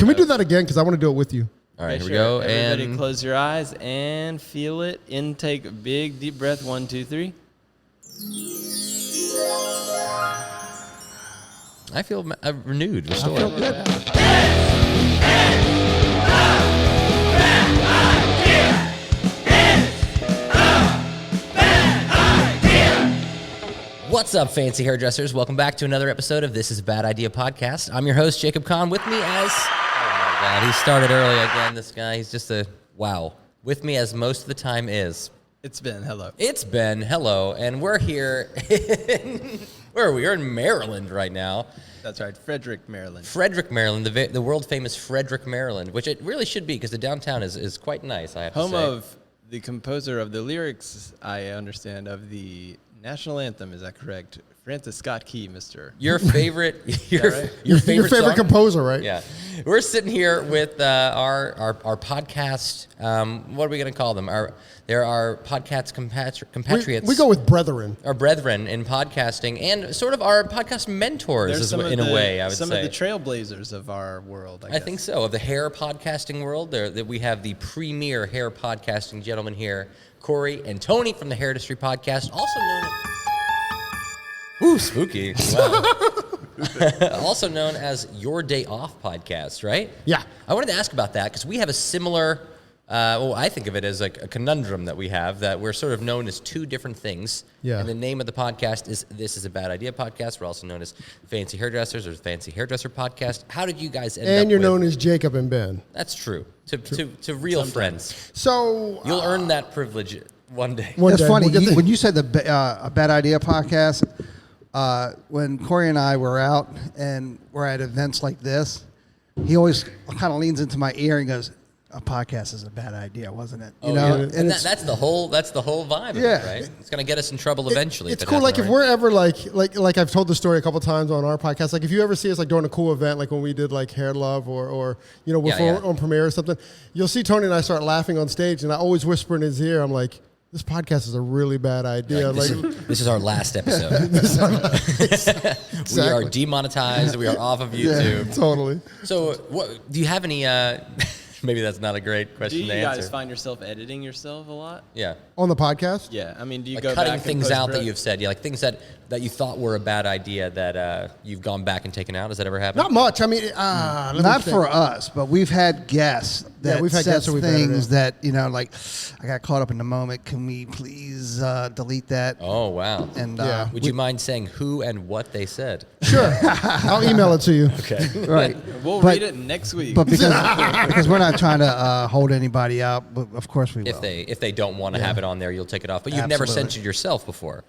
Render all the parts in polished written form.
Can we do that again? Because I want to do it with you. All right, here we go. Everybody And close your eyes and feel it. Intake, big, deep breath. 1, 2, 3. I feel renewed, restored. I feel good. What's up, fancy hairdressers? Welcome back to another episode of This is a Bad Idea podcast. I'm your host, Jacob Kahn. With me as... Oh, my God. He started early again, this guy. He's just a... Wow. With me as most of the time is... It's Ben. Hello. It's Ben. Hello. And we're here in... Where are we? We're in Maryland right now. That's right. Frederick, Maryland. Frederick, Maryland. The world-famous Frederick, Maryland, which it really should be because the downtown is quite nice, I have to say. Home of the composer of the lyrics, I understand, of the national anthem. Is that correct? Francis Scott Key, Mr. Your favorite, right? your favorite song? composer, right? Yeah, we're sitting here with our podcast. What are we going to call them? They're our podcast compatriots. We go with brethren. Our brethren in podcasting, and sort of our podcast mentors, in a way. I would say some of the trailblazers of our world. I think so. Of the hair podcasting world, that we have the premier hair podcasting gentlemen here, Corey and Tony from the Hair Industry Podcast, also known. Ooh, spooky! Wow. Also known as Your Day Off Podcast, right? Yeah. I wanted to ask about that because we have a similar. I think of it as like a conundrum that we have, that we're sort of known as two different things. Yeah. And the name of the podcast is This is a Bad Idea Podcast. We're also known as Fancy Hairdressers or Fancy Hairdresser Podcast. How did you guys end up And you're with... known as Jacob and Ben. That's true. To real friends. So You'll earn that privilege one day. It's funny. We'll When you said a Bad Idea podcast, when Corey and I were out and we're at events like this, he always kind of leans into my ear and goes, "A podcast is a bad idea, wasn't it?" You know, and that's the whole vibe of it, right? It's going to get us in trouble eventually. It's cool. Like if we're ever like I've told the story a couple times on our podcast. Like if you ever see us like during a cool event, like when we did like Hair Love or on Premiere or something, you'll see Tony and I start laughing on stage, and I always whisper in his ear, I'm like, "This podcast is a really bad idea." This is our last episode. We are demonetized. We are off of YouTube. Yeah, totally. So, do you have any? Maybe that's not a great question to answer. Do you guys find yourself editing yourself a lot? Yeah. On the podcast? Yeah. I mean, do you like go cutting back things and out that you've said? Yeah, like things that you thought were a bad idea that you've gone back and taken out. Has that ever happened? Not much. I mean, not for us, but we've had guests that we've had said guests that we've things that, like, I got caught up in the moment. Can we please delete that? Oh, wow. And would you mind saying who and what they said? Sure. I'll email it to you. Okay. Right. We'll read it next week. But because we're not trying to hold anybody out, but of course we will. If they don't want to have it on there, you'll take it off. But you've never censored yourself before.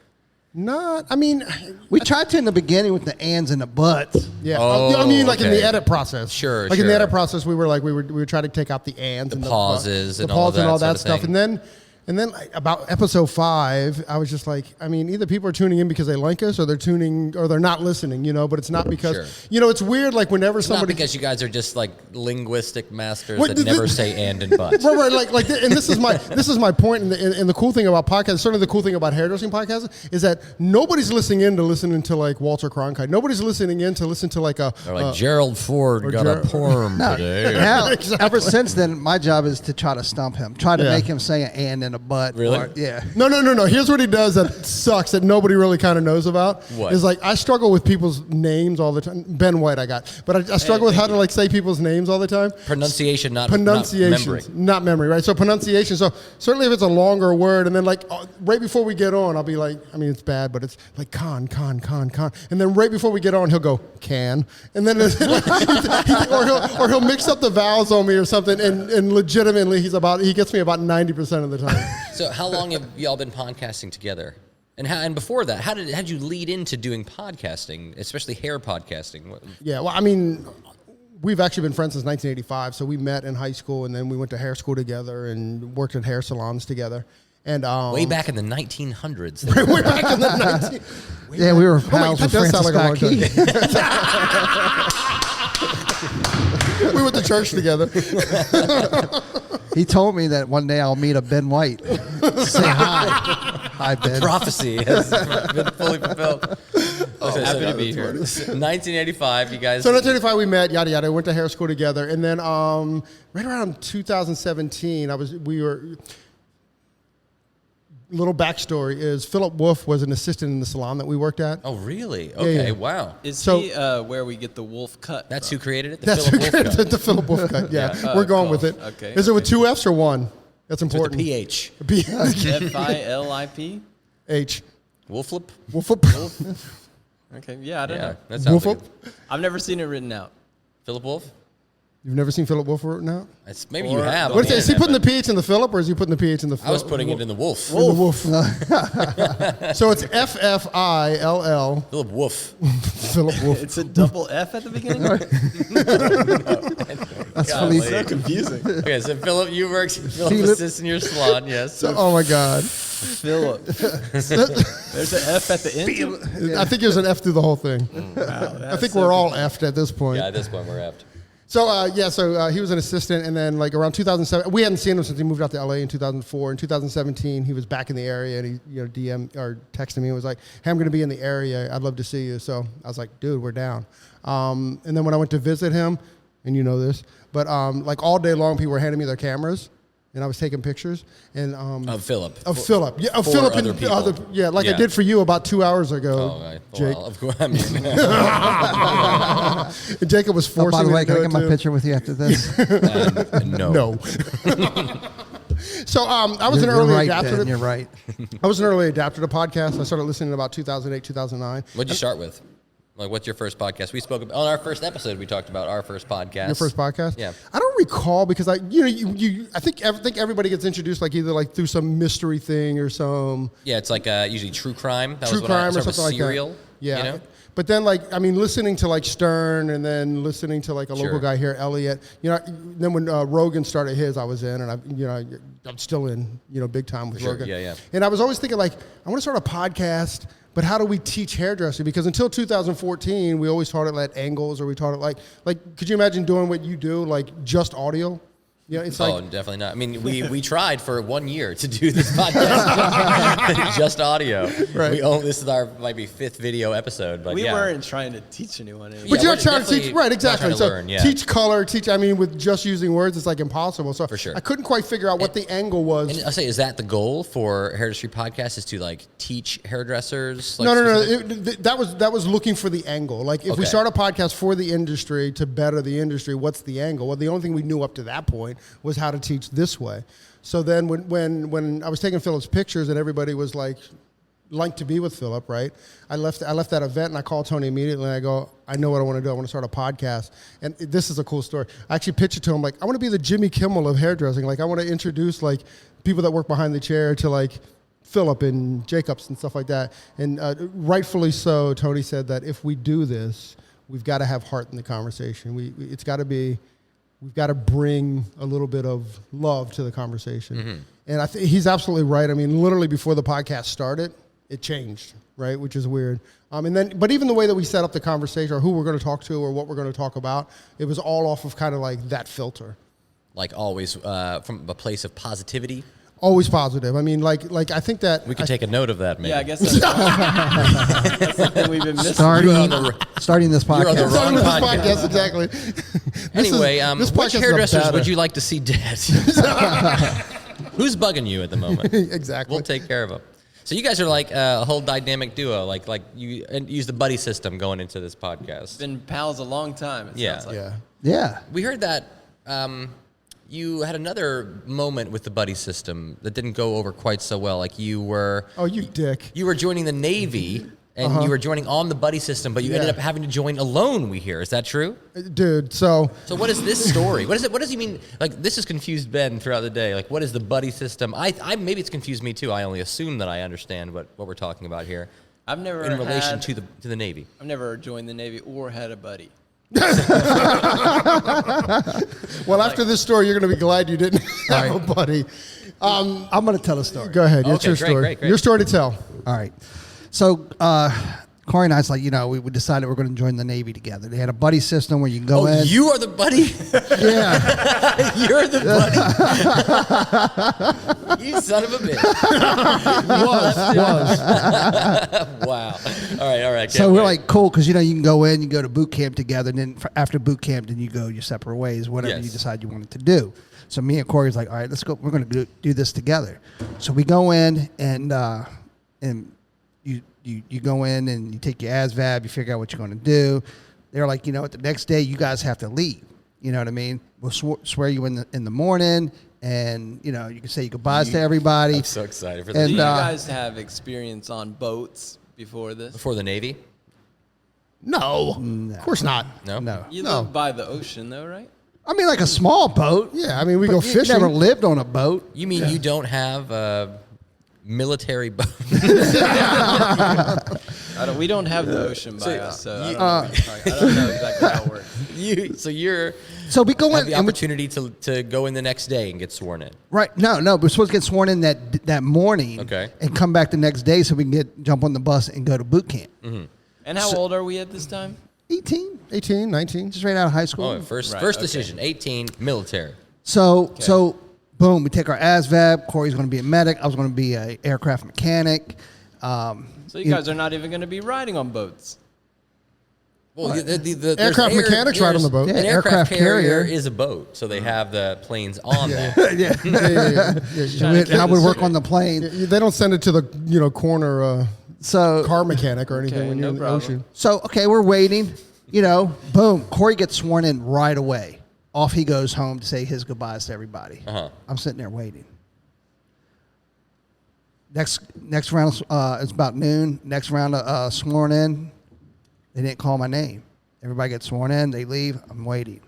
Not. I mean, we tried to in the beginning with the ands and the buts. Yeah. Oh, I mean, like in okay. the edit process. Sure. Like in the edit process, we would try to take out the ands, and pauses, the and all pauses and all that that sort of stuff, thing. And then like, about episode 5, I was just like, I mean, either people are tuning in because they like us, or they're not listening, But it's not because, it's weird. Like whenever It's somebody, not because you guys are just like linguistic masters that never say and and but. right, and this is my point. And the cool thing about podcasts, certainly the cool thing about hairdressing podcasts, is that nobody's listening to like Walter Cronkite. Nobody's listening in to listen to like a. Or like Gerald Ford got a perm today. Now, ever since then, my job is to try to stump him, try to make him say an and and a but. Really? Yeah. No. Here's what he does that sucks that nobody really kind of knows about. What? Is like I struggle with people's names all the time. Ben White, I got, but I struggle with how to like say people's names all the time. Pronunciation, not memory, right? So pronunciation. So certainly if it's a longer word, and then like right before we get on, I'll be like, I mean it's bad, but it's like con, and then right before we get on, he'll go can, and then or he'll mix up the vowels on me or something, and legitimately he gets me about 90% of the time. So how long have y'all been podcasting together? And before that, how did you lead into doing podcasting, especially hair podcasting? Yeah, well, I mean, we've actually been friends since 1985. So we met in high school, and then we went to hair school together and worked at hair salons together. And way back in the 1900s. Way back in the 1900s. Yeah, we were pals with Francis Scott Key. We went to church together. He told me that one day I'll meet a Ben White. Say hi. Hi, Ben. Prophecy has been fully fulfilled. Happy to be here. 1985, you guys. So in 1985 we met, yada yada. Went to hair school together, and then right around 2017, we were. Little backstory is Philip Wolf was an assistant in the salon that we worked at. Oh, really? Okay, yeah. wow. Is So- he where we get the wolf cut? That's from? who created it? The That's Philip Wolf cut. the Philip Wolf cut. Yeah, we're going cool. with it. Okay, Is it with two F's or one? That's With the important. PH. Filip? H. Wolflip? Wolf. Okay, yeah, I don't know. That sounds like Wolf. I've never seen it written out. Philip Wolf? You've never seen Philip Wolf written out? Maybe you Or- have. What on is the it? Is he internet, putting the but PH in the Philip, or is he putting the PH in the Philip? I was putting it in the Wolf. In the Wolf. So it's FFILL. Philip Wolf. Philip Wolf. It's a double F at the beginning? That's Golly. funny. So confusing. Okay, so Philip, Philip Philip. assists in your salon, yes. Oh my God. Philip. There's an F at the end? I think there's an F through the whole thing. Wow, I think we're all F'd at this point. Yeah, at this point we're apt. So he was an assistant, and then like around 2007, we hadn't seen him since he moved out to LA in 2004. In 2017, he was back in the area, and he DM or texted me and was like, "Hey, I'm going to be in the area. I'd love to see you." So I was like, "Dude, we're down." And then when I went to visit him, and you know this, but like all day long, people were handing me their cameras, and I was taking pictures. And Of Philip. of Philip, yeah, of for Philip other and people. I Yeah. did for you about 2 hours ago, Oh, right. Jake. Well, of course. I mean, And Jacob was Oh, forcing by the me way, to can I do get it my too. picture with you after this? no. No. So I was an You're early right, adapter. Ben, you're right. I was an early adapter to podcasts. I started listening in about 2008, 2009. What'd you start with? Like, what's your first podcast? We spoke about, on our first episode. We talked about our first podcast. Your first podcast? Yeah. I don't recall because I think everybody gets introduced like either like through some mystery thing or some Yeah, it's like usually true crime. That true was what crime or sort of a something like serial, that. Yeah. You know? But then listening to like Stern and then listening to like a local Sure. guy here, Elliot. Then when Rogan started his, I was in, and I'm still in, big time with sure. Rogan. Yeah. And I was always thinking like, I want to start a podcast. But how do we teach hairdressing? Because until 2014, we always taught it at angles, or we taught it like could you imagine doing what you do, like just audio? It's Oh, like, definitely not. I mean, we tried for 1 year to do this podcast, just audio. Right. This is our might be fifth video episode, but We yeah. weren't trying to teach anyone anything. but Yeah, you're we're not trying to teach, definitely right? not Exactly. trying to So learn, yeah. teach color, with just using words, it's like impossible. So For sure. I couldn't quite figure out what the angle was. And I'll say, is that the goal for Hairdustry Podcast? Is to like teach hairdressers? Like, No. specific- That was looking for the angle. Like if we Okay. start a podcast for the industry to better the industry, what's the angle? Well, the only thing we knew up to that point was how to teach this way. So then when I was taking Philip's pictures and everybody was like to be with Philip, right? I left that event and I called Tony immediately and I go, I know what I want to do. I want to start a podcast. And this is a cool story. I actually pitched it to him like, I want to be the Jimmy Kimmel of hairdressing. Like I want to introduce like people that work behind the chair to like Philip and Jacobs and stuff like that. And rightfully so, Tony said that if we do this, we've got to have heart in the conversation. We've got to bring a little bit of love to the conversation. Mm-hmm. And I think he's absolutely right. I mean, literally before the podcast started, it changed, right? Which is weird. But even the way that we set up the conversation or who we're going to talk to or what we're going to talk about, it was all off of kind of like that filter. like always from a place of positivity. Always positive. I mean, like I think that We could take a note of that, maybe. Yeah, I guess that's something we've been missing. Starting this You're on the podcast. wrong This podcast. podcast, exactly. Anyway, this which podcast is a hairdressers batter. would you like to see dead? Who's bugging you at the moment? Exactly. We'll take care of them. So you guys are like a whole dynamic duo. Like you and use the buddy system going into this podcast. Been pals a long time. It Yeah. sounds like. Yeah. Yeah. We heard that you had another moment with the buddy system that didn't go over quite so well. Like you were Oh, you dick. you were joining the Navy and you were joining on the buddy system, but you ended Yeah. up having to join alone. We hear, is that true? Dude, so So what is this story? What is it? What does he mean? Like this has confused Ben throughout the day. Like what is the buddy system? I maybe it's confused me too. I only assume that I understand what we're talking about here I've never in relation had- to the Navy. I've never joined the Navy or had a buddy. well, after this story, you're going to be glad you didn't have a buddy. I'm going to tell a story. Go ahead. It's Okay, your great, story. great. Your story to tell. All right. So Corey and I's like, we decided we're going to join the Navy together. They had a buddy system where you can go Oh, in. you are the buddy? Yeah. You're the buddy. You son of a bitch. Was. Wow. All right. So can't we're wait. like, cool, because, you can go in, you go to boot camp together, and then after boot camp, then you go your separate ways, whatever Yes. you decide you wanted to do. So me and Corey's like, all right, let's go. We're going to do this together. So we go in, and you go in and you take your ASVAB, you figure out what you're going to do. They're like, the next day you guys have to leave. You know what I mean? We'll swear you in the morning, and you can say your goodbyes to everybody. I'm so excited for Do this. you guys have experience on boats before this? Before the Navy? No, of course not. No? No. You No. live by the ocean, though, right? I mean, like a small boat. Yeah, I mean, we But go you fishing. never lived on a boat. You mean you don't have a military boat? We don't have the ocean by us, so I you- don't know exactly how it works. So So we go have in the and we, opportunity to go in the next day and get sworn in. right. No, we're supposed to get sworn in that morning. Okay. And come back the next day so we can jump on the bus and go to boot camp. And how old are we at this time? 18, 18, 19. just right out of high school. Oh, first okay. decision, 18, military. So boom, we take our ASVAB. Corey's going to be a medic. I was going to be an aircraft mechanic. So you guys are not even going to be riding on boats. Well, Aircraft there's mechanics ride on the boat. Yeah, An aircraft aircraft carrier carrier. is a boat, so they have the planes on that. How would work on the plane. They don't send it to the corner So car mechanic or anything Okay, when you're no in the problem. ocean. So, okay, we're waiting. Boom. Corey gets sworn in right away. Off he goes home to say his goodbyes to everybody. Uh-huh. I'm sitting there waiting. Next round, it's about noon. Next round, sworn in. They didn't call my name. Everybody gets sworn in. They leave. I'm waiting.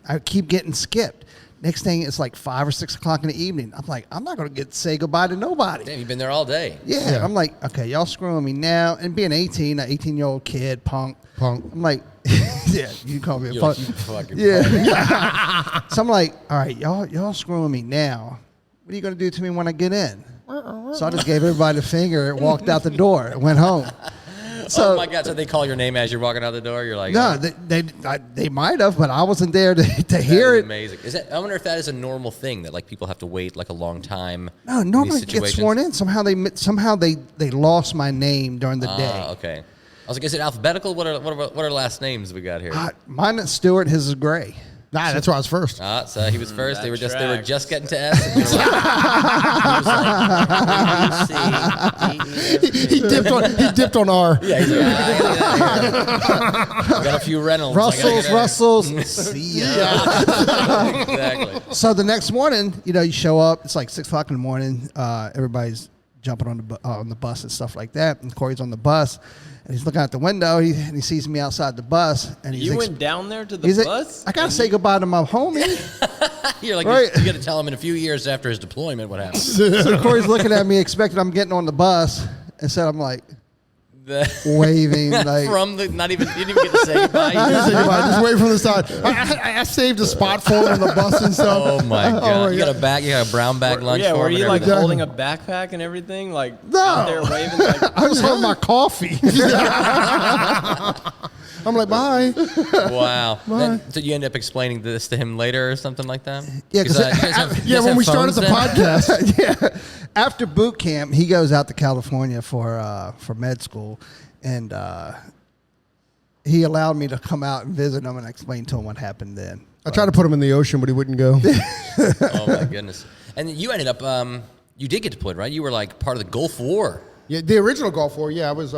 I keep getting skipped. Next thing, it's like 5 or 6 o'clock in the evening. I'm like, I'm not going to say goodbye to nobody. Damn, you've been there all day. Yeah, I'm like, okay, y'all screwing me now. And being 18, an 18-year-old kid, punk. I'm like, yeah, you can call me a You're punk. like, you fucking Yeah. So I'm like, all right, y'all screwing me now. What are you going to do to me when I get in? So I just gave everybody the finger, walked out the door, and went home. So, oh my God! So they call your name as you're walking out the door. You're like, no, oh, they might have, but I wasn't there to that hear is it. amazing. Is that? I wonder if that is a normal thing that like people have to wait like a long time. No, in normally these get situations? sworn in. Somehow they lost my name during the day. Okay. I was like, is it alphabetical? What are last names we got here? Mine is Stewart. His is Gray. Nah, that's why I was first. So he was first. They were That just tracks. getting to S. And they were like, he was like, He dipped on R. yeah, he's like, got a few Reynolds. I gotta get Russell's. in. See ya. Exactly. So the next morning, you show up. It's like 6 o'clock in the morning. Everybody's jumping on the bus and stuff like that. And Corey's on the bus, and he's looking out the window. And he sees me outside the bus, and he's You went down there to the he's like, bus? I gotta say goodbye to my homie. You're like, Right. you got to tell him in a few years after his deployment what happened. So Corey's looking at me, expecting I'm getting on the bus, and so I'm like waving, like From the, not even, you didn't even get to say goodbye. You Just just- think about it, just wait from the side. I saved a spot for him on the bus and stuff. Oh my God! my You got a bag, you got a brown bag lunch Yeah, for were him. you and like everything. holding a backpack and everything? Like No. out there waving? Like, I was holding my coffee. I'm like, bye. Wow. So you end up explaining this to him later or something like that? Yeah, 'cause you guys have- you Yeah, guys when have we started phones the then? podcast. Yeah. After boot camp, he goes out to California for med school, and he allowed me to come out and visit him and explain to him what happened then. I tried to put him in the ocean, but he wouldn't go. Oh my goodness! And you ended up, you did get deployed, right? You were like part of the Gulf War, Yeah, the original Gulf War. Yeah, I was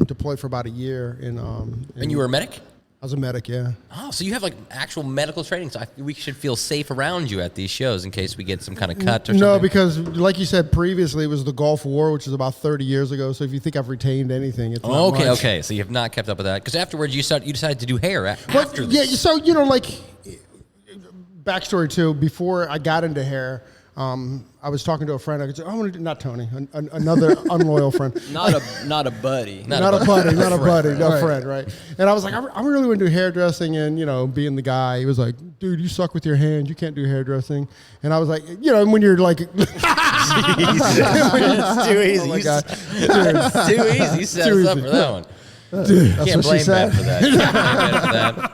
deployed for about a year in. and you were a medic. I was a medic. Yeah. Oh, so you have like actual medical training. So we should feel safe around you at these shows in case we get some kind of cut or something. No, because like you said previously, it was the Gulf War, which is about 30 years ago. So if you think I've retained anything, it's not much. Okay. So you have not kept up with that because afterwards you decided to do hair Well, after yeah, this. so like backstory too. Before I got into hair, I was talking to a friend. I could say, I want to do, not Tony, another unloyal friend. Not a buddy. Not a buddy, not a buddy, no Right. friend, right? And I was like, I really want to do hairdressing and, being the guy. He was like, dude, you suck with your hands. You can't do hairdressing. And I was like, when you're like... It's too easy. Oh my You God. It's too easy. You set us up for that one. That's Can't what she blame said. Ben for that. Can't blame Ben for that.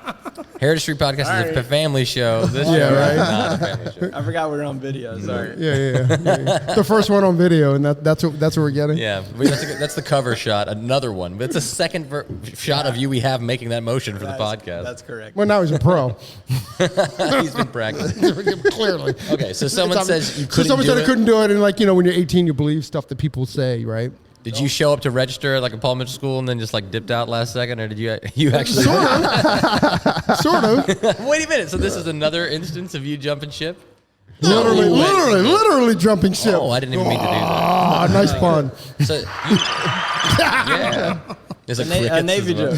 Heritage Podcast is a family show. This show right. is not a family show. I forgot we're on video. Sorry. Yeah. The first one on video, and that's what we're getting. Yeah, that's the cover shot. Another one. But it's a second shot of you we have making that motion for the podcast. That's correct. Well, now he's a pro. He's been practicing. Clearly. Okay, so someone says you So couldn't someone do said I it. couldn't do it, and when you're 18, you believe stuff that people say, right? Did you show up to register at like a Paul Mitchell school and then just like dipped out last second, or did you actually? Sort of. Wait a minute. So this is another instance of you jumping ship? Literally jumping ship. Oh, I didn't even mean to do that. Ah, nice pun. So yeah, there's A Navy joke.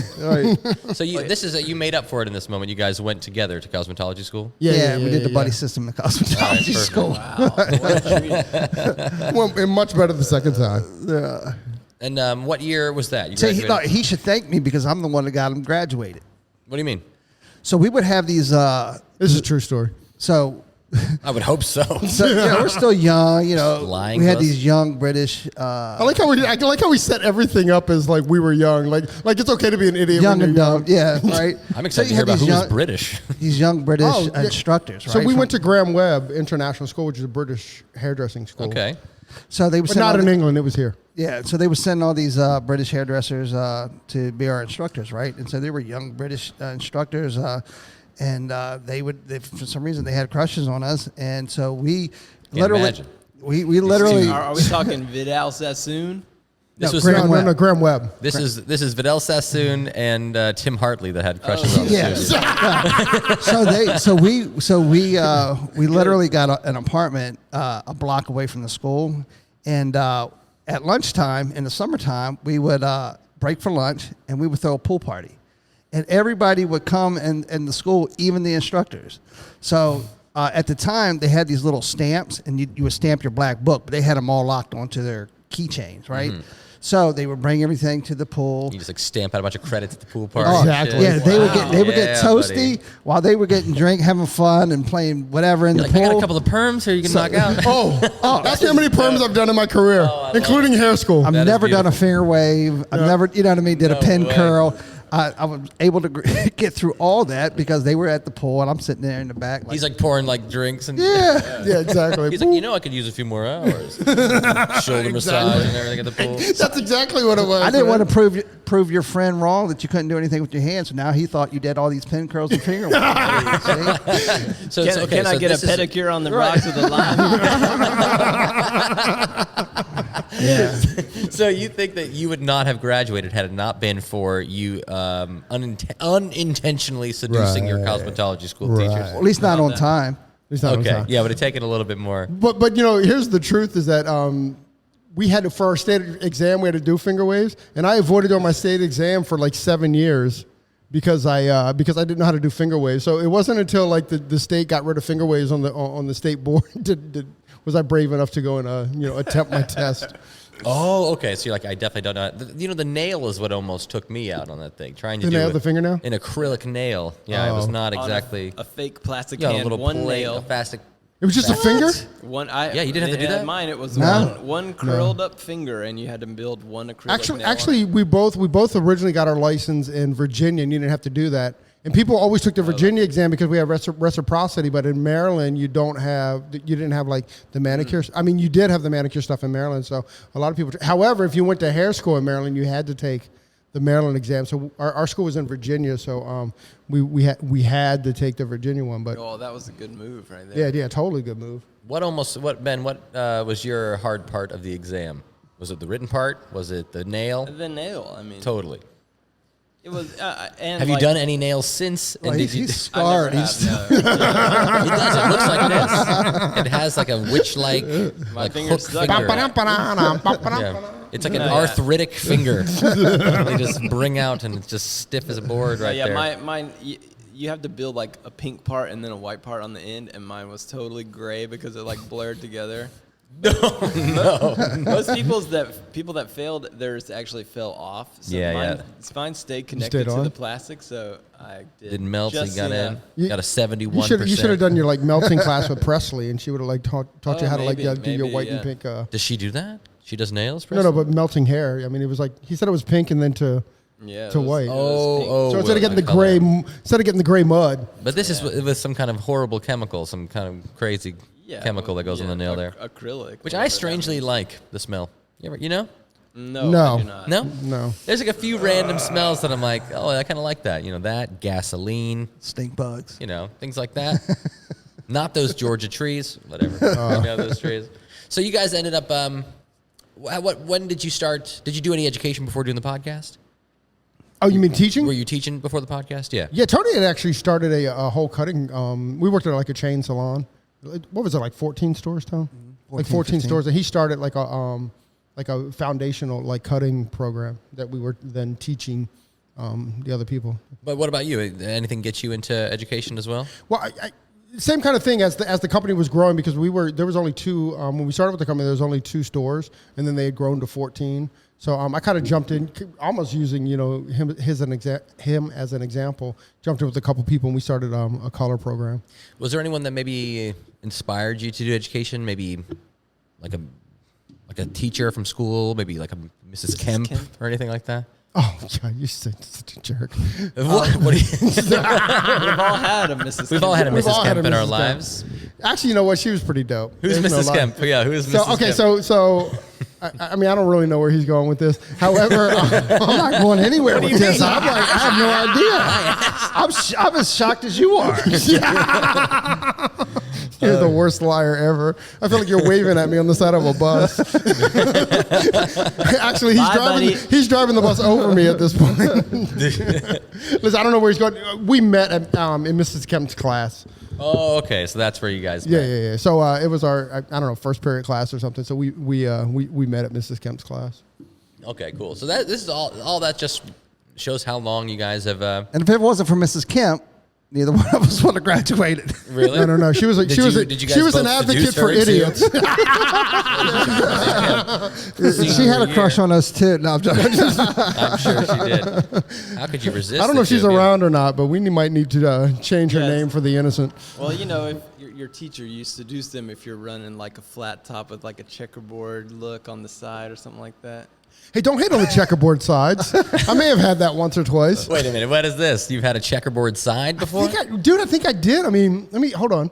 So you made up for it in this moment. You guys went together to cosmetology school. Yeah, we did the buddy system in cosmetology perfect. school. Wow. What a treat. Well, and much better the second time. Yeah. And what year was that? You So graduated? he should thank me because I'm the one that got him graduated. What do you mean? So we would have these. This is a true story. So I would hope so. we're still young. Lying We to had us? these young British. I like how we set everything up as like we were young. Like it's okay to be an idiot. Young when and you're dumb, yeah, right. I'm So excited to you hear had about these who was young- British. These young British Oh, yeah. instructors, right? So we went to Graham Webb International School, which is a British hairdressing school. Okay. So they would But send not all in the- England. It was here. Yeah, so they would send all these British hairdressers to be our instructors, right? And so they were young British instructors, and for some reason they had crushes on us, and so we literally, imagine. we literally. Are we talking Vidal Sassoon? This was Graham Webb. No, Graham Webb. This is Vidal Sassoon and Tim Hartley that had crushes on Yes. us. So we literally got an apartment a block away from the school, and at lunchtime in the summertime we would break for lunch and we would throw a pool party, and everybody would come in the school, even the instructors. So at the time they had these little stamps, and you would stamp your black book, but they had them all locked onto their keychains, right? So they would bring everything to the pool. You just like stamp out a bunch of credits at the pool party. Oh, and exactly. shit. Yeah, they would get Yeah, toasty buddy. while they were getting drink, having fun, and playing whatever in You're the like, I got pool. a couple of perms here you can knock out. That's how many perms I've done in my career, including hair school. I've That is never done a beautiful. finger wave. I've never, you know what I mean, did a No pin way. curl. I was able to get through all that because they were at the pool and I'm sitting there in the back. He's like pouring like drinks and Yeah, exactly. He's like, I could use a few more hours. Shoulder massage and everything at the pool. That's exactly what it was. I didn't man. want to prove your friend wrong that you couldn't do anything with your hands. So now he thought you did all these pin curls and finger waves. See? So Can I get a pedicure on the rocks with a lime? Yeah. So you think that you would not have graduated had it not been for you unintentionally seducing your cosmetology school teachers? Well, at least not on time. It's not on Okay, time. yeah, would have taken a little bit more. But here's the truth: is that we had to, for our state exam, we had to do finger waves, and I avoided doing my state exam for like 7 years because I didn't know how to do finger waves. So it wasn't until like the state got rid of finger waves on the state board was I brave enough to go and attempt my test. Oh, okay. So you're like, I definitely don't know. The nail is what almost took me out on that thing. Trying to The do nail, it the fingernail? an acrylic nail. Yeah, it was not exactly. a fake plastic Yeah, a hand, little one plate, a nail. plastic. It was just a finger. Yeah, you didn't have to do that? Mine, it was No. one curled up finger, and you had to build one acrylic nail. Actually, we both originally got our license in Virginia, and you didn't have to do that. And people always took the Virginia exam because we have reciprocity, but in Maryland you didn't have like the manicure. I mean, you did have the manicure stuff in Maryland, so a lot of people. However, if you went to hair school in Maryland, you had to take the Maryland exam. So our school was in Virginia, so we had to take the Virginia one. But Oh, that was a good move right there. yeah, totally good move. What was your hard part of the exam? Was it the written part? Was it the nail? The nail, I mean. Totally. It was. And Have you done any nails since? Well, And he's, did you- he's scarred. I never He's have, no. It does. It looks like this. It has like a witch-like like finger's hook stuck. finger. Yeah. It's like an Yeah. arthritic finger. They just bring out and it's just stiff as a board right yeah, there. mine. you have to build like a pink part and then a white part on the end, and mine was totally gray because it like blurred together. No. Most people that failed, theirs actually fell off. So mine stayed connected to the plastic, so I didn't melt. So you got in. You- Got a 71%. You should have done your like melting class with Presley, and she would have like taught you how to like do your white and pink. Does she do that? She does nails? No, but melting hair. I mean, it was like he said it was pink and then to white. Oh, so instead of getting the gray mud. But this is with some kind of horrible chemical, some kind of crazy chemical that goes on the nail there. Acrylic. Which I strangely like the smell. You know? No. No. I do not. No? There's like a few random smells that I'm like, oh, I kind of like that. You know, that, gasoline, Stink bugs. you know, things like that. Not those Georgia trees, whatever. You know, those trees. So you guys ended up, when did you start? Did you do any education before doing the podcast? Oh, you mean teaching? Were you teaching before the podcast? Yeah. Yeah, Tony had actually started a whole cutting. We worked at like a chain salon. What was it, like 14 stores, Tom? 14 stores, and he started like a foundational like cutting program that we were then teaching the other people. But what about you? Anything get you into education as well? Well, same kind of thing as the company was growing, because there was only two when we started with the company. There was only 2 stores, and then they had grown to 14. So I kind of jumped in, almost using him as an example. Jumped in with a couple people, and we started a color program. Was there anyone that maybe inspired you to do education? Maybe like a teacher from school, maybe like a Mrs. Kemp or anything like that? Oh God, you're such a jerk. What do you? We've all had a Mrs. We've all had a We've all Mrs. had Kemp a in our Mrs. lives. Actually, you know what? She was pretty dope. Who's There's no Mrs. lie. Kemp? Yeah, who is Mrs. So okay, Kemp? so I mean, I don't really know where he's going with this. However, I'm not going anywhere with this. I'm like, I have no idea. I'm as shocked as you are. You're the worst liar ever. I feel like you're waving at me on the side of a bus. Actually, he's driving the bus over me at this point. Listen, I don't know where he's going. We met in Mrs. Kemp's class. Oh, okay. So that's where you guys met. Yeah. So it was our, I don't know, first period class or something. So we met at Mrs. Kemp's class. Okay, cool. So this is all that just shows how long you guys have. And if it wasn't for Mrs. Kemp, neither one of us would have graduated. Really? No. She was an advocate for idiots. She had a crush on us too. No, I'm joking. I'm sure she did. How could you resist? I don't know if she's around or not, but we might need to change her name for the innocent. Well, if your teacher, you seduce them if you're running like a flat top with like a checkerboard look on the side or something like that. Hey, don't hate on the checkerboard sides. I may have had that once or twice. Wait a minute. What is this? You've had a checkerboard side before? I think I did. I mean, hold on.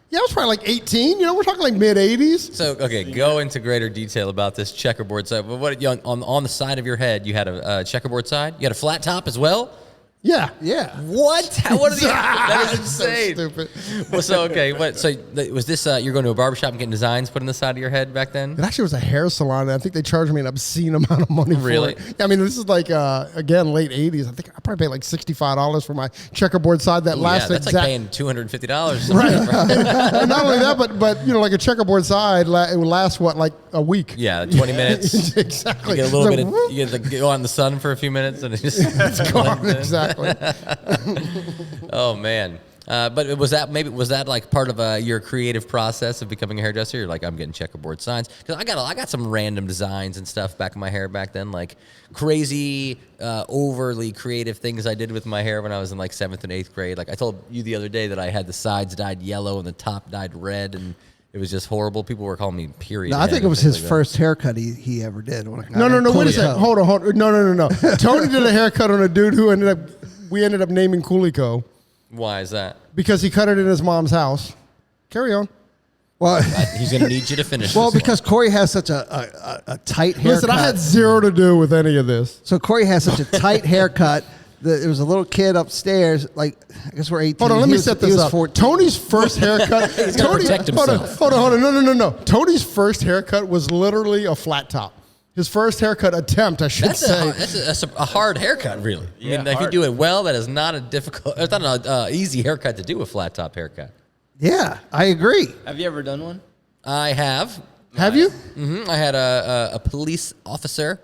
Yeah, I was probably like 18. We're talking like mid-80s. So, okay, go into greater detail about this checkerboard side. What on the side of your head, you had a checkerboard side? You had a flat top as well? Yeah. What? What are the? That is insane. So stupid. Well, so okay. Was this? You're going to a barbershop and getting designs put in the side of your head back then? It actually was a hair salon, and I think they charged me an obscene amount of money Really? for it. I mean, this is like, again, late 80s. I think I probably paid like $65 for my checkerboard side that lasted that's like paying $250. Right. And not only that, but like a checkerboard side, it would last, like a week? Yeah, 20 minutes. Exactly. You get a little bit of, you get to go out in the sun for a few minutes, and it's gone. Exactly. Oh man. But was that like part of your creative process of becoming a hairdresser? You're like, I'm getting checkerboard signs, because I got some random designs and stuff back in my hair back then, like crazy, overly creative things I did with my hair when I was in like 7th and 8th grade. Like I told you the other day that I had the sides dyed yellow and the top dyed red, and it was just horrible. People were calling me period. No, I think it was his first haircut he ever did. No. Wait a second. Hold on. No. Tony did a haircut on a dude who we ended up naming Coolico. Why is that? Because he cut it in his mom's house. Carry on. Well, he's going to need you to finish. Well, this because Corey has such a tight haircut. Listen, I had zero to do with any of this. So Corey has such a tight haircut. There was a little kid upstairs, like, I guess we're 18. Hold on, let me set this up. 14. Tony's first haircut. He's got to protect himself. Hold on. No. Tony's first haircut was literally a flat top. His first haircut attempt, I should say. That's a hard haircut, really. Yeah, I mean, if you do it well, that is not a difficult. It's not an easy haircut to do, a flat top haircut. Yeah, I agree. Have you ever done one? I have. Have you? Mm-hmm. I had a police officer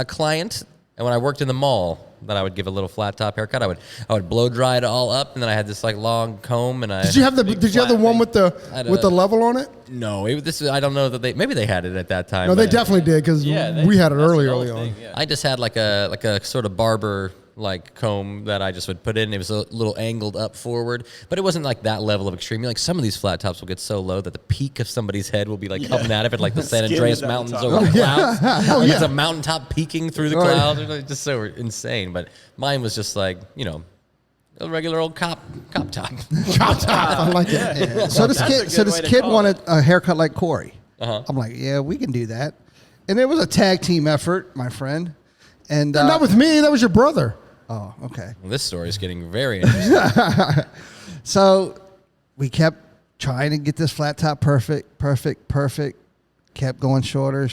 client, and when I worked in the mall, that I would give a little flat top haircut. I would blow dry it all up, and then I had this like long comb. And Did you have the one with the level on it? No, I don't know that maybe they had it at that time. No, they but definitely did because we had it early on. Yeah. I just had like a sort of barber like comb that I just would put in. It was a little angled up forward, but it wasn't like that level of extreme. Like some of these flat tops will get so low that the peak of somebody's head will be like coming out of it, like the San Skin Andreas is on the Mountains top. over the clouds. Like yeah. it's a mountaintop peeking through the clouds. It's like just so insane. But mine was just like, a regular old cop top. I like it. Yeah. So this That's a kid, good way to kid call wanted a haircut like Corey. Uh-huh. I'm like, yeah, we can do that. And it was a tag team effort, my friend. And Not with me. That was your brother. oh, okay. Well, this story is getting very interesting. So we kept trying to get this flat top perfect. Kept going shorter.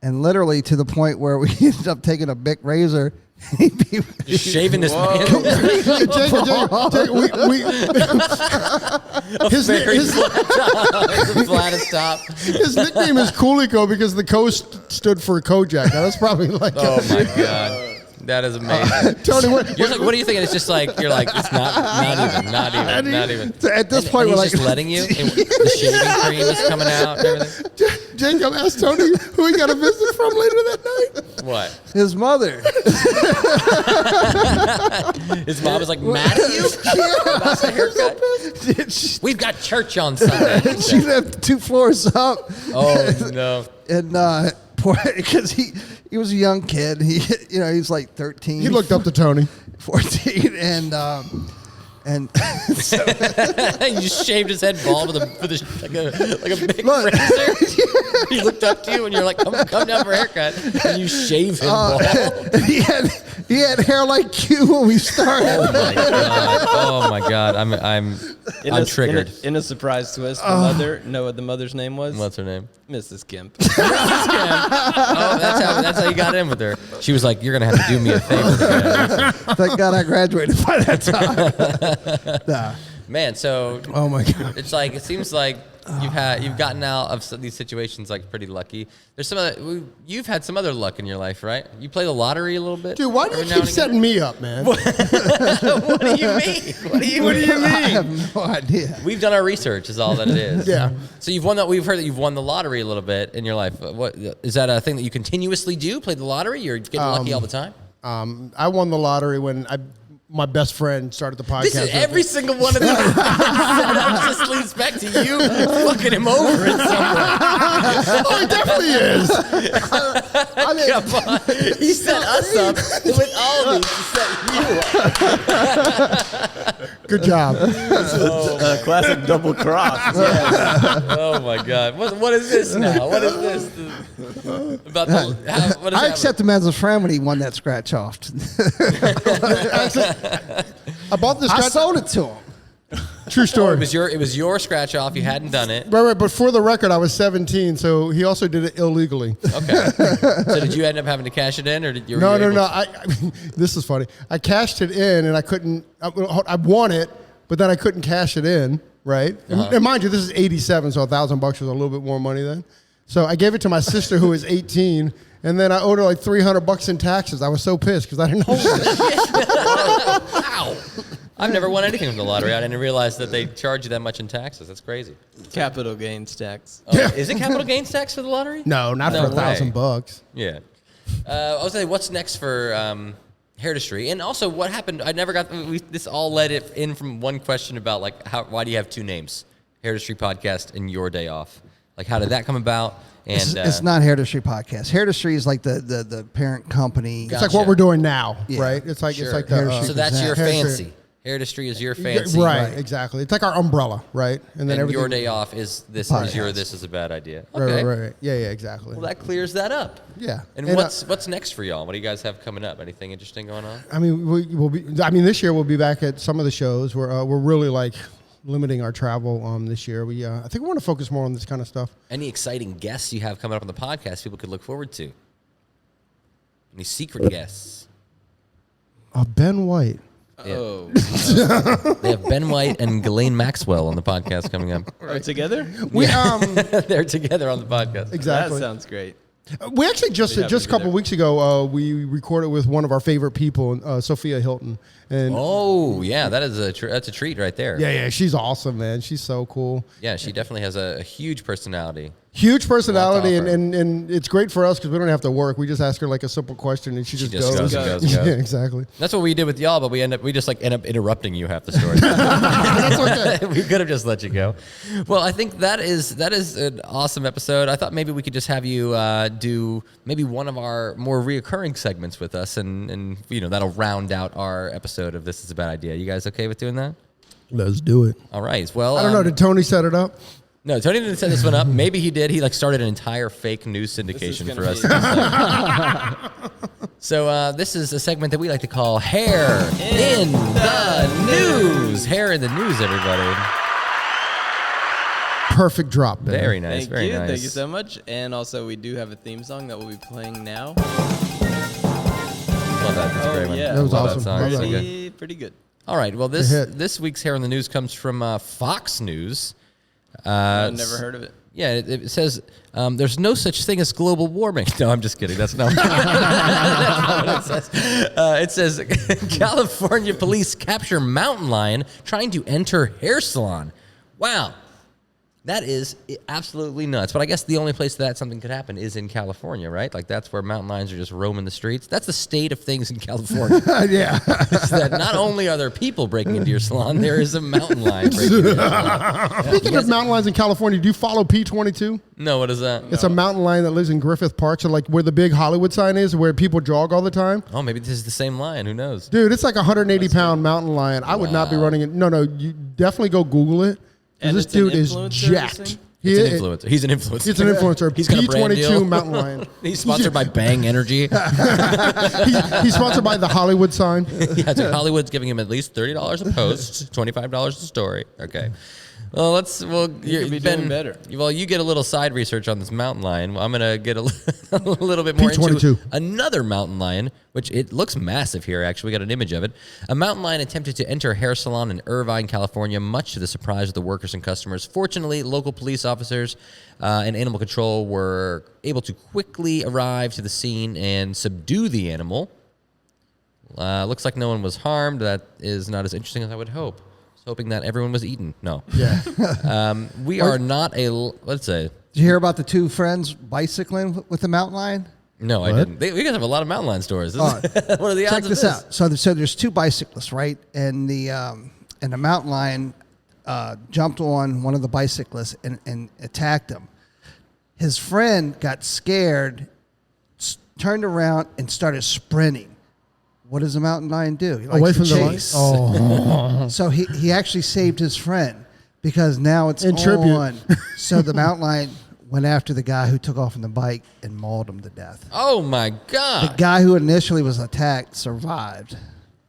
And literally to the point where we ended up taking a big razor. Just shaving this man. Jake, his The flattest top. nickname is Coolico because the Co stood for Kojak. Now, that's probably like. Oh my god. That is amazing. Tony, what What are you thinking? It's just like you're like it's not even. At this And point, he's we're just like, letting you. And the shaving cream is coming out. And everything. Jacob asked Tony who he got a visit from later that night. What? his mother. His mom is like mad at you about the haircut. We've got church on Sunday. She lived 2 floors up. Oh no. And poor, because he was a young kid. He's like 13. He looked up to Tony. 14, and so, You just shaved his head bald with a big Look. razor. He looked up to you and you're like, come down for a haircut. And you shave him bald. he had hair like you when we started. Oh my god. I'm triggered. In a surprise twist, the mother, know what the mother's name was? What's her name? Mrs. Kemp. Oh, that's how you got in with her. She was like, "You're gonna have to do me a favor." Thank God I graduated by that time. Nah. Man, so Oh my God. it's like it seems like you've gotten out of these situations like pretty lucky. There's you've had some other luck in your life, right? You play the lottery a little bit, Dude, why do you every now keep and again? setting me up, man? What do you mean? What do you mean? I have no idea. We've done our research, is all that it is. Yeah. So you've won that. We've heard that you've won the lottery a little bit in your life. What is that a thing that you continuously do? Play the lottery? You're getting lucky all the time. I won the lottery when my best friend started the podcast. This is with every me. single one of them. That just leads back to you fucking him over in some way. Oh, he definitely is. Come on. He set us up with all these to set you up. Good job. Classic double cross. Oh my God. What is this now? What is this? What is I accept him as a friend when he won that scratch off. I bought this. I sold it to him. True story. It was your scratch off. You hadn't done it. Right. But for the record, I was 17, so he also did it illegally. Okay. So did you end up having to cash it in, or did you? No. This is funny. I cashed it in, and I couldn't. I won it, but then I couldn't cash it in. Right. And mind you, this is '87, so $1,000 was a little bit more money then. So I gave it to my sister, who was 18. And then I owed her like $300 in taxes. I was so pissed because I didn't know. Wow. I've never won anything from the lottery. I didn't realize that they charge you that much in taxes. That's crazy. Capital gains tax. Oh, is it capital gains tax for the lottery? No, not No for way. $1,000. Yeah. I was saying, what's next for Hairtistry? And also, what happened? I never got this. All led it in from one question about like why do you have two names, Hairtistry Podcast and Your Day Off? Like, how did that come about? And It's not Hairtistry Podcast. Hairtistry is like the parent company. It's like what we're doing now, Yeah. right? It's like Sure. it's like Hairtistry. the So that's your Hairtistry. fancy. Hairtistry is your fancy. Right, exactly. It's like our umbrella, right? And then Your Day Off is this Podcast. is your this is a bad idea. Right, Okay. right. Yeah, exactly. Well, that clears that up. Yeah. And, And, what's next for y'all? What do you guys have coming up? Anything interesting going on? I mean, we'll be. I mean, this year we'll be back at some of the shows. We're really like limiting our travel this year. I think we want to focus more on this kind of stuff. Any exciting guests you have coming up on the podcast people could look forward to? Any secret guests? Ben White. Yeah. Oh. They have Ben White and Ghislaine Maxwell on the podcast coming up. Are together? We They're together on the podcast. exactly. That sounds great. We actually just happy a to be couple there. weeks ago we recorded with one of our favorite people, Sophia Hilton, and Oh yeah, that is that's a treat right there. yeah, she's awesome, man. She's so cool. Yeah, she definitely has a huge personality. Huge personality, offer. and it's great for us because we don't have to work. We just ask her like a simple question, and she just goes. goes. Yeah, exactly. That's what we did with y'all, but we just end up interrupting you half the story. That's okay. We could have just let you go. Well, I think that is an awesome episode. I thought maybe we could just have you do maybe one of our more reoccurring segments with us, and that'll round out our episode of This Is a Bad Idea. You guys okay with doing that? Let's do it. All right. Well, I don't know. Did Tony set it up? No, Tony didn't set this one up. Maybe he did. He started an entire fake news syndication for us. So this is a segment that we like to call Hair in the News. Hair in the News, everybody. Perfect drop. Man. Very nice. Thank you. Nice. Thank you so much. And also, we do have a theme song that we'll be playing now. Love that. That's a great one. yeah. That was Love awesome. That song. Love So that. good. Pretty good. All right. Well, It's a hit. this week's Hair in the News comes from Fox News. I've never heard of it. Yeah, it says there's no such thing as global warming. No, I'm just kidding. That's not, that's not what it says. It says California police capture mountain lion trying to enter hair salon. Wow. That is absolutely nuts. But I guess the only place that something could happen is in California, right? Like that's where mountain lions are just roaming the streets. That's the state of things in California. Yeah. Is that not only are there people breaking into your salon, there is a mountain lion breaking into your salon. Speaking of mountain lions in California, do you follow P22? No, what is that? It's a mountain lion that lives in Griffith Park, so like where the big Hollywood sign is, where people jog all the time. Oh, maybe this is the same lion. Who knows? Dude, it's like a 180-pound mountain lion. I would not be running it. No, you definitely go Google it. 'Cause And this it's an dude is influencer, jacked. you're saying? He's an influencer. He's an influencer. He's an influencer. He's got a brand deal. P22 mountain lion. He's sponsored by Bang Energy. He's sponsored by the Hollywood sign. Yeah, so Hollywood's giving him at least $30 a post, $25 a story. Okay. Well, You could be doing better. Well, you get a little side research on this mountain lion. Well, I'm gonna get a little bit more P22. into another mountain lion, which it looks massive here. Actually, we got an image of it. A mountain lion attempted to enter a hair salon in Irvine, California, much to the surprise of the workers and customers. Fortunately, local police officers and animal control were able to quickly arrive to the scene and subdue the animal. Looks like no one was harmed. That is not as interesting as I would hope. Hoping that everyone was eaten. No. Yeah. We are not let's say. Did you hear about the two friends bicycling with the mountain lion? No, I didn't. You guys have a lot of mountain lion stories. What are the odds Check of this out. So there's two bicyclists, right? And the mountain lion jumped on one of the bicyclists and attacked him. His friend got scared, turned around, and started sprinting. What does a mountain lion do? He likes Away to from the lion. chase. Oh. So he actually saved his friend because now it's In tribute. on. So the mountain lion went after the guy who took off on the bike and mauled him to death. Oh my The God. guy who initially was attacked survived.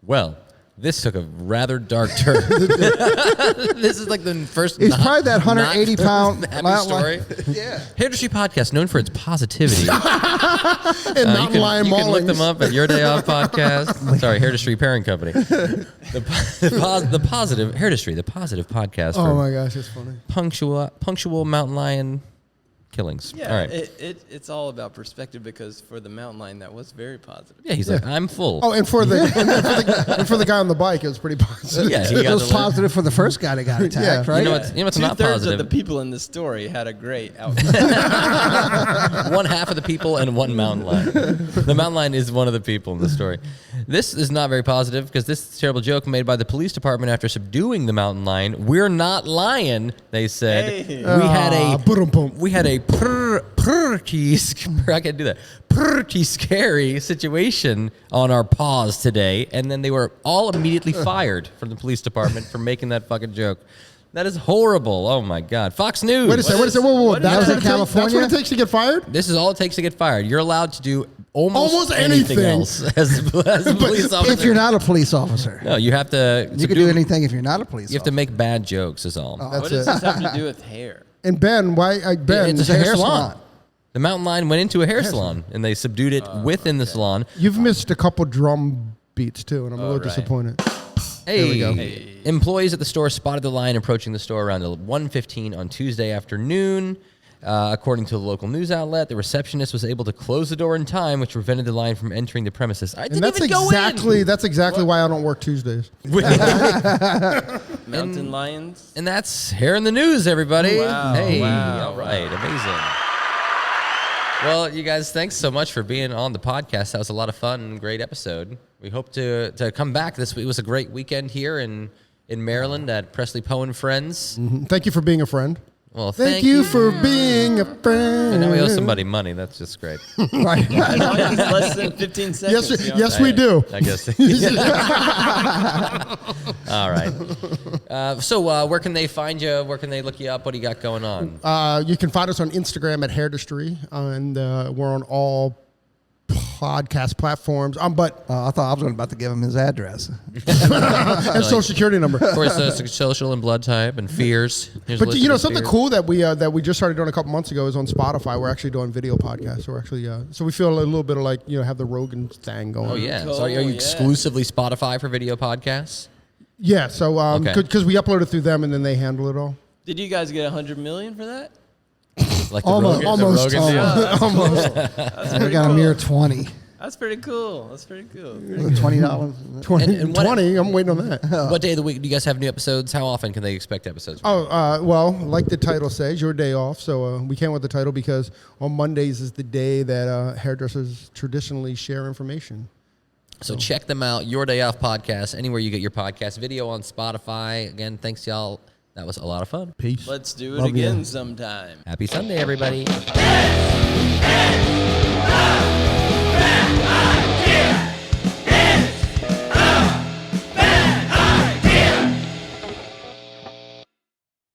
Well, this took a rather dark turn. This is like the first. He's probably that 180-pound happy mountain story. lion. Yeah. Hair Industry Podcast, known for its positivity. And You mountain lion you can look them maulings. up at Your Day Off Podcast. Sorry, Hair Industry Parent Company. The positive Hair Industry, the positive podcast Oh for my gosh, it's funny. punctual mountain lion killings. Yeah, All right. it's all about perspective because for the mountain lion, that was very positive. Yeah, he's like, I'm full. Oh, and for the guy on the bike, it was pretty positive. Yeah, he It got was the positive for the first guy that got attacked, Yeah. right? You know what's not 2/3 positive? of the people in this story had a great outcome. One half of the people and one mountain lion. The mountain lion is one of the people in the story. This is not very positive because this is a terrible joke made by the police department after subduing the mountain lion. We're not lying, they said. Hey. We had a pretty scary situation on our paws today, and then they were all immediately fired from the police department for making that fucking joke. That is horrible. Oh my God. Fox News. Wait a second. Whoa. That was in That's California? what it takes to get fired? This is all it takes to get fired. You're allowed to do almost anything anything. else as a police officer. If you're not a police officer. No, you have to. You can do anything if you're not a police You have to make bad jokes. Is all. What That's does it. this have to do with hair? And Ben, Ben, It's a hair salon. The mountain lion went into a hair salon, and they subdued it within the salon. you've missed a couple drum beats too, and I'm a little right. disappointed. Hey. we go. Employees at the store spotted the lion approaching the store around 1:15 on Tuesday afternoon. According to the local news outlet, the receptionist was able to close the door in time, which prevented the lion from entering the premises. I didn't And even go in. that's exactly why I don't work Tuesdays. Mountain lions. And that's Hair in the News, everybody. Wow, Hey, wow, all right, amazing. Well, you guys, thanks so much for being on the podcast. That was a lot of fun, great episode. We hope to come back this week. It was a great weekend here in Maryland at Presley Poe and Friends. Thank you for being a friend. Well, Thank you for being a friend. And now we owe somebody money. That's just great. Right. As long as it's less than 15 seconds. Yes, we do. I guess. All right. So where can they find you? Where can they look you up? What do you got going on? You can find us on Instagram at Hairdustry, and we're on all podcast platforms. But I thought I was about to give him his address. and social security number. Of course, social and blood type and fears. Here's a But list you know of something fears. cool that we just started doing a couple months ago is on Spotify. We're actually doing video podcasts. We're actually so we feel a little bit of like have the Rogan thing going. Oh yeah. Cool, So are you yeah. exclusively Spotify for video podcasts? Yeah. So Okay. because we upload it through them and then they handle it all. Did you guys get 100 million for that? Like the Almost, Rogan, almost, the Rogan deal? almost. We got a mere 20. That's pretty cool. That's pretty cool. $20. 20, And what- 20. I'm waiting on that. What day of the week do you guys have new episodes? How often can they expect episodes? Well, like the title says, your day off. So we came with the title because on Mondays is the day that hairdressers traditionally share information. So check them out. Your Day Off podcast, anywhere you get your podcast. Video on Spotify. Again, thanks y'all. That was a lot of fun. Peace. Let's do it Love again ya. sometime. Happy Sunday, everybody. Yeah.